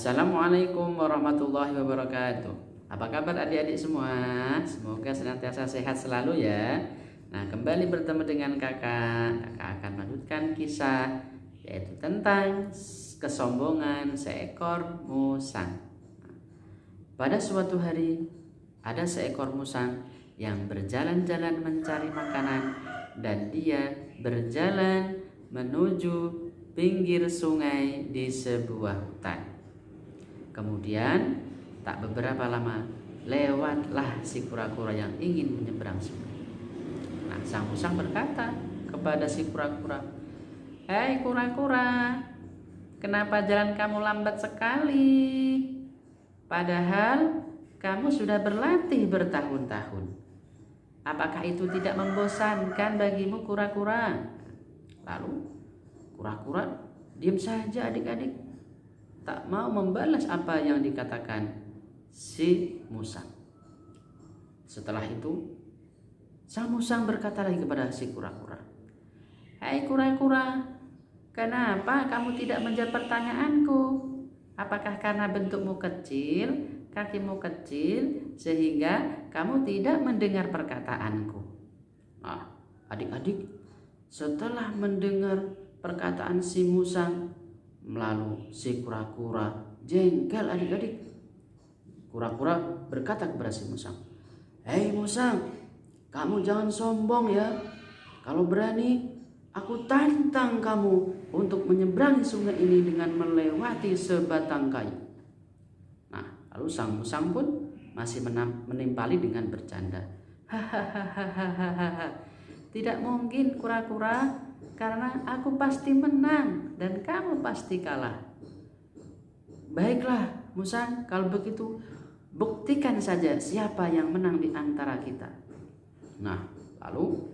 Assalamualaikum warahmatullahi wabarakatuh. Apa kabar adik-adik semua? Semoga senantiasa sehat selalu ya. Nah, kembali bertemu dengan kakak. Kakak akan melanjutkan kisah yaitu tentang kesombongan seekor musang. Pada suatu hari, ada seekor musang yang berjalan-jalan mencari makanan dan dia berjalan menuju pinggir sungai di sebuah hutan. Kemudian tak beberapa lama lewatlah si kura-kura yang ingin menyeberang sungai. Nah, sang musang berkata kepada si kura-kura, "Hei kura-kura, kenapa jalan kamu lambat sekali? Padahal kamu sudah berlatih bertahun-tahun. Apakah itu tidak membosankan bagimu kura-kura?" Lalu kura-kura diam saja adik-adik, tak mau membalas apa yang dikatakan si musang. Setelah itu sang musang berkata lagi kepada si kura-kura, "Hai kura-kura, kenapa kamu tidak menjawab pertanyaanku? Apakah karena bentukmu kecil, kakimu kecil, sehingga kamu tidak mendengar perkataanku?" Nah, adik-adik, setelah mendengar perkataan si musang, lalu si kura-kura jengkel adik-adik. Kura-kura berkata kepada si musang, "Hei musang, kamu jangan sombong ya. Kalau berani, aku tantang kamu untuk menyeberangi sungai ini dengan melewati sebatang kayu." Nah, lalu sang musang pun masih menimpali dengan bercanda, "Hahaha, tidak mungkin kura-kura, karena aku pasti menang dan kamu pasti kalah." "Baiklah musang, kalau begitu buktikan saja siapa yang menang di antara kita." Nah, lalu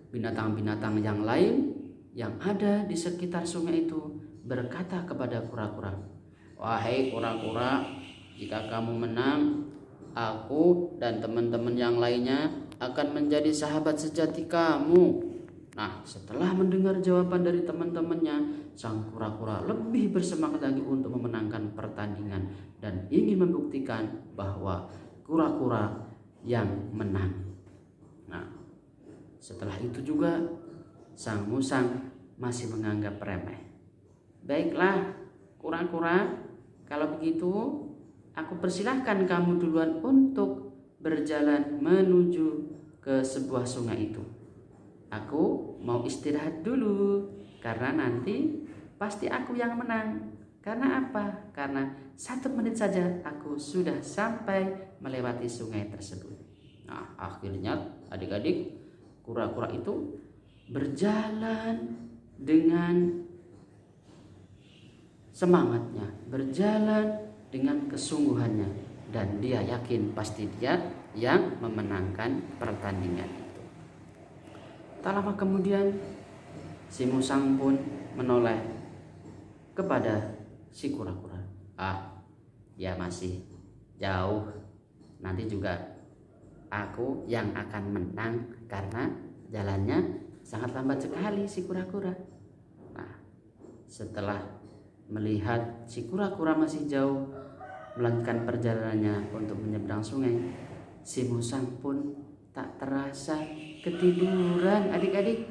binatang-binatang yang lain yang ada di sekitar sungai itu berkata kepada kura-kura, "Wahai kura-kura, jika kamu menang, aku dan teman-teman yang lainnya akan menjadi sahabat sejati kamu." Nah, setelah mendengar jawaban dari teman-temannya, sang kura-kura lebih bersemangat lagi untuk memenangkan pertandingan dan ingin membuktikan bahwa kura-kura yang menang. Nah, setelah itu juga sang musang masih menganggap remeh. "Baiklah kura-kura, kalau begitu aku persilahkan kamu duluan untuk berjalan menuju ke sebuah sungai itu. Aku mau istirahat dulu, karena nanti pasti aku yang menang. Karena apa? Karena 1 menit saja aku sudah sampai melewati sungai tersebut." Nah, akhirnya adik-adik, kura-kura itu berjalan dengan semangatnya, berjalan dengan kesungguhannya, dan dia yakin pasti dia yang memenangkan pertandingan. Tak lama kemudian si musang pun menoleh kepada si kura-kura. Ya masih jauh. Nanti juga aku yang akan menang karena jalannya sangat lambat sekali si kura-kura. Nah, setelah melihat si kura-kura masih jauh melanjutkan perjalanannya untuk menyeberang sungai, si musang pun tak terasa ketiduran adik-adik.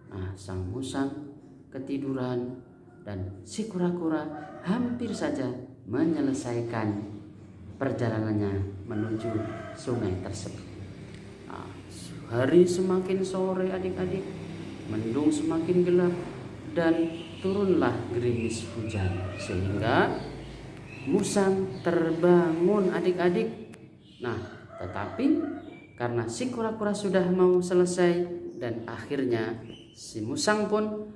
Nah, sang musang ketiduran dan si kura-kura hampir saja menyelesaikan perjalanannya menuju sungai tersebut. Nah, hari semakin sore adik-adik, mendung semakin gelap dan turunlah gerimis hujan, sehingga musang terbangun adik-adik. Nah, tetapi karena si kura-kura sudah mau selesai, dan akhirnya si musang pun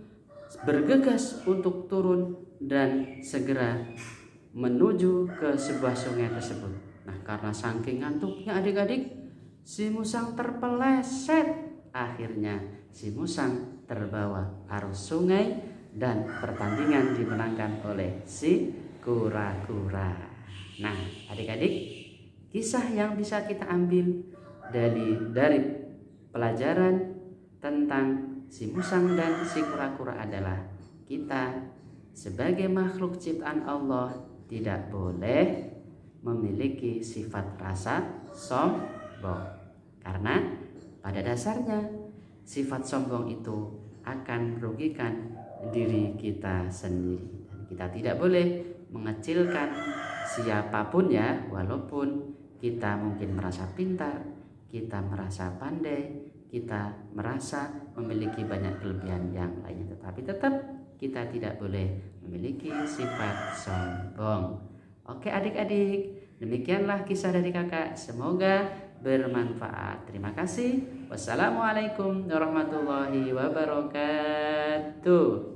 bergegas untuk turun dan segera menuju ke sebuah sungai tersebut. Nah, karena saking ngantuknya adik-adik, si musang terpeleset. Akhirnya si musang terbawa arus sungai dan pertandingan dimenangkan oleh si kura-kura. Nah, adik-adik, kisah yang bisa kita ambil dari pelajaran tentang si musang dan si kura-kura adalah kita sebagai makhluk ciptaan Allah tidak boleh memiliki sifat rasa sombong. Karena pada dasarnya sifat sombong itu akan merugikan diri kita sendiri. Dan kita tidak boleh mengecilkan siapapun ya, walaupun kita mungkin merasa pintar, kita merasa pandai, kita merasa memiliki banyak kelebihan yang lainnya, tetapi tetap kita tidak boleh memiliki sifat sombong. Oke adik-adik, demikianlah kisah dari kakak, semoga bermanfaat. Terima kasih. Wassalamualaikum warahmatullahi wabarakatuh.